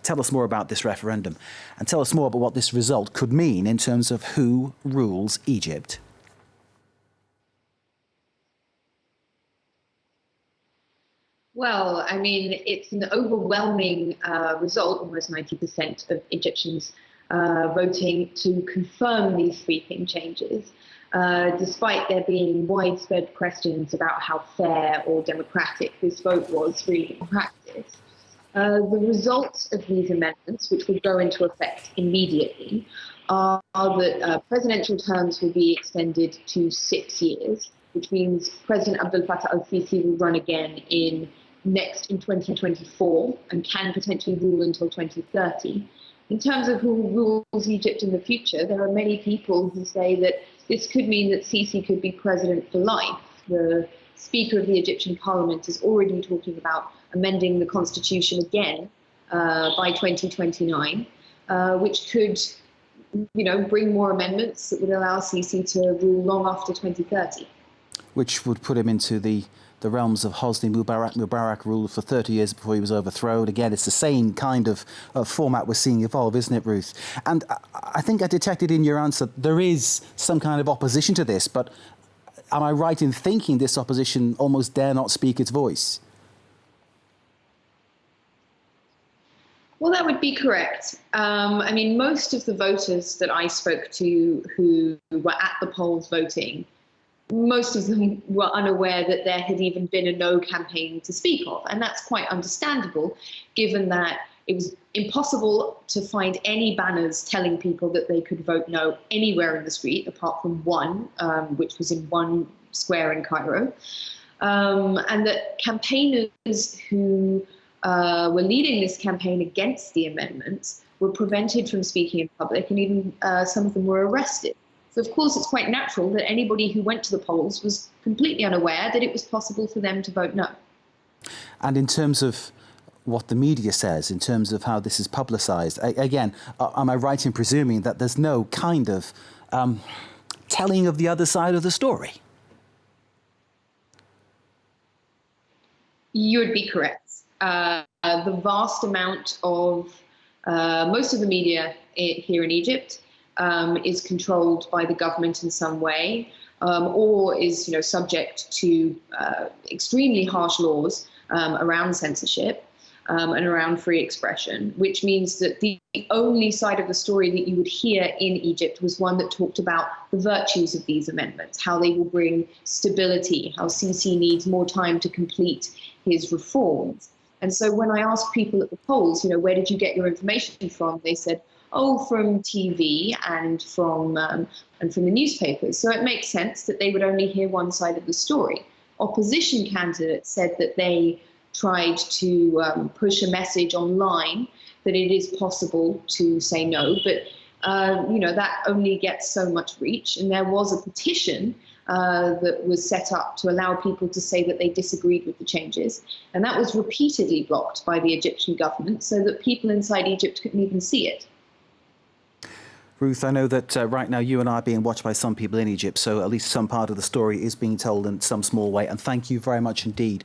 tell us more about this referendum and tell us more about what this result could mean in terms of who rules Egypt. Well, I mean, it's an overwhelming result, almost 90% of Egyptians voting to confirm these sweeping changes, despite there being widespread questions about how fair or democratic this vote was really in practice. The results of these amendments, which would go into effect immediately, are that presidential terms will be extended to 6 years, which means President Abdel Fattah al-Sisi will run again in 2024 and can potentially rule until 2030. In terms of who rules Egypt in the future, there are many people who say that this could mean that Sisi could be president for life. The Speaker of the Egyptian Parliament is already talking about amending the constitution again by 2029, which could, bring more amendments that would allow Sisi to rule long after 2030. Which would put him into the realms of Hosni Mubarak. Mubarak ruled for 30 years before he was overthrown. Again, it's the same kind of format we're seeing evolve, isn't it, Ruth? And I think I detected in your answer there is some kind of opposition to this, but am I right in thinking this opposition almost dare not speak its voice? Well, that would be correct. I mean, most of the voters that I spoke to who were at the polls voting, most of them were unaware that there had even been a no campaign to speak of. And that's quite understandable, given that it was impossible to find any banners telling people that they could vote no anywhere in the street, apart from one, which was in one square in Cairo. And that campaigners who were leading this campaign against the amendments were prevented from speaking in public, and even some of them were arrested. So, of course, it's quite natural that anybody who went to the polls was completely unaware that it was possible for them to vote no. And in terms of what the media says, in terms of how this is publicised, again, am I right in presuming that there's no kind of telling of the other side of the story? You would be correct. The vast amount of most of the media here in Egypt is controlled by the government in some way, or is subject to extremely harsh laws around censorship and around free expression, which means that the only side of the story that you would hear in Egypt was one that talked about the virtues of these amendments, how they will bring stability, how Sisi needs more time to complete his reforms. And so when I asked people at the polls, where did you get your information from? They said, oh, from TV and from the newspapers. So it makes sense that they would only hear one side of the story. Opposition candidates said that they tried to push a message online that it is possible to say no, but that only gets so much reach. And there was a petition that was set up to allow people to say that they disagreed with the changes. And that was repeatedly blocked by the Egyptian government so that people inside Egypt couldn't even see it. Ruth, I know that right now you and I are being watched by some people in Egypt, so at least some part of the story is being told in some small way. And thank you very much indeed